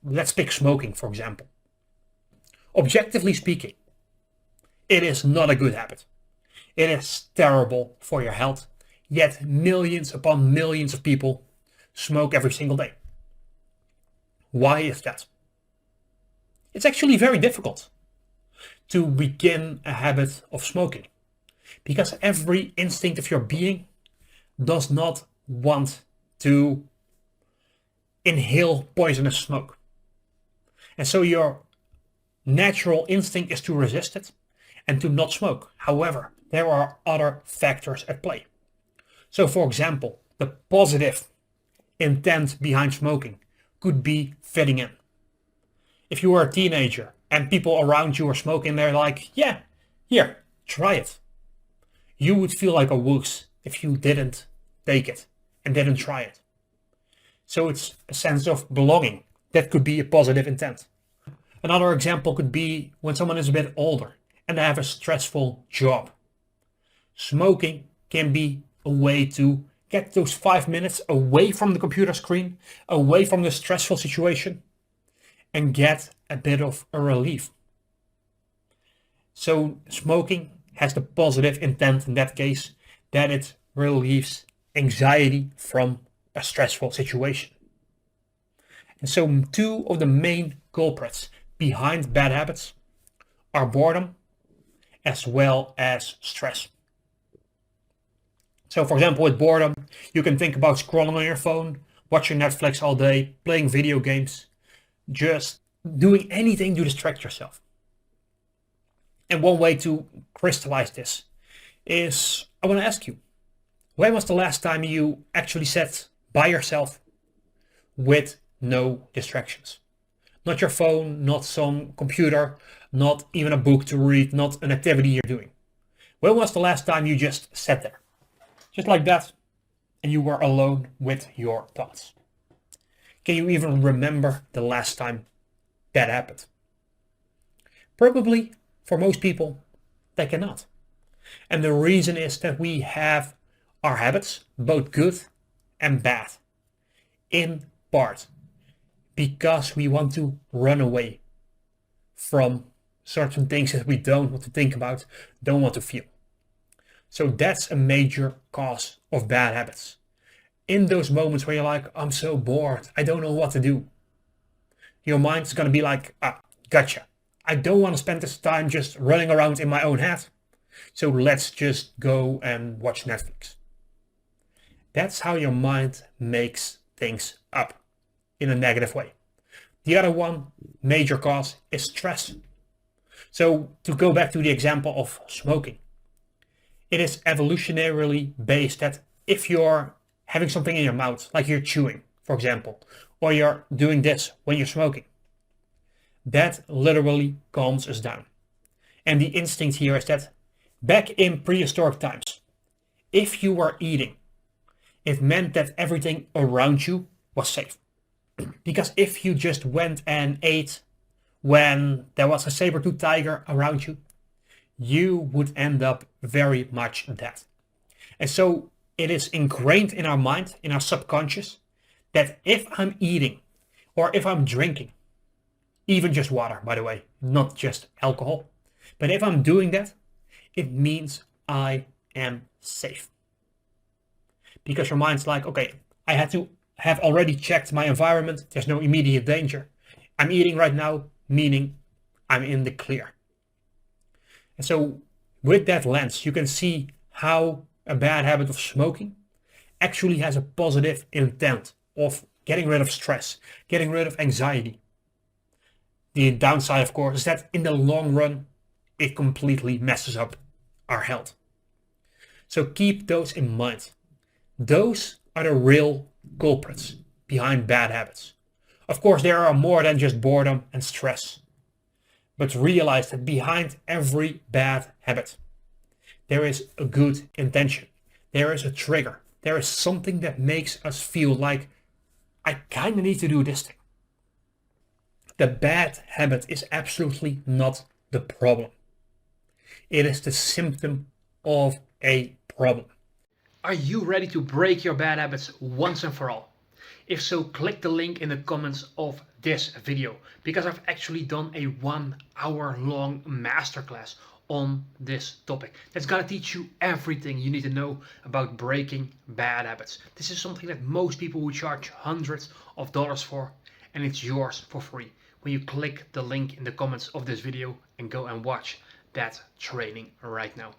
Let's pick smoking, for example. Objectively speaking, it is not a good habit. It is terrible for your health, yet millions upon millions of people smoke every single day. Why is that? It's actually very difficult to begin a habit of smoking because every instinct of your being does not want to inhale poisonous smoke. And so your natural instinct is to resist it and to not smoke. However, there are other factors at play. So for example, the positive intent behind smoking could be fitting in. If you were a teenager and people around you are smoking, they're like, yeah, here, try it. You would feel like a wuss if you didn't take it and didn't try it. So it's a sense of belonging. That could be a positive intent. Another example could be when someone is a bit older and they have a stressful job. Smoking can be a way to get those 5 minutes away from the computer screen, away from the stressful situation, and get a bit of a relief. So smoking has the positive intent in that case that it relieves anxiety from a stressful situation. And so two of the main culprits behind bad habits are boredom as well as stress. So for example, with boredom, you can think about scrolling on your phone, watching Netflix all day, playing video games, just doing anything to distract yourself. And one way to crystallize this is, I want to ask you, when was the last time you actually sat by yourself with no distractions? Not your phone, not some computer, not even a book to read, not an activity you're doing. When was the last time you just sat there? Just like that, and you were alone with your thoughts. Can you even remember the last time that happened? Probably, for most people, they cannot. And the reason is that we have our habits, both good and bad, in part because we want to run away from certain things that we don't want to think about, don't want to feel. So that's a major cause of bad habits. In those moments where you're like, I'm so bored, I don't know what to do. Your mind's going to be like, gotcha. I don't want to spend this time just running around in my own head. So let's just go and watch Netflix. That's how your mind makes things up in a negative way. The other one, major cause, is stress. So to go back to the example of smoking, it is evolutionarily based that if you're having something in your mouth, like you're chewing, for example, or you're doing this when you're smoking, that literally calms us down. And the instinct here is that back in prehistoric times, if you were eating, it meant that everything around you was safe. Because if you just went and ate when there was a saber-toothed tiger around you, you would end up very much dead. And so it is ingrained in our mind, in our subconscious, that if I'm eating or if I'm drinking, even just water, by the way, not just alcohol, but if I'm doing that, it means I am safe. Because your mind's like, okay, I had to have already checked my environment. There's no immediate danger. I'm eating right now, meaning I'm in the clear. And so with that lens, you can see how a bad habit of smoking actually has a positive intent of getting rid of stress, getting rid of anxiety. The downside, of course, is that in the long run, it completely messes up our health. So keep those in mind. Those are the real culprits behind bad habits. Of course, there are more than just boredom and stress. But realize that behind every bad habit, there is a good intention. There is a trigger. There is something that makes us feel like, I kind of need to do this thing. The bad habit is absolutely not the problem. It is the symptom of a problem. Are you ready to break your bad habits once and for all? If so, click the link in the comments of this video, because I've actually done a 1 hour long masterclass on this topic that's gonna teach you everything you need to know about breaking bad habits. This is something that most people would charge hundreds of dollars for, and it's yours for free when you click the link in the comments of this video and go and watch that training right now.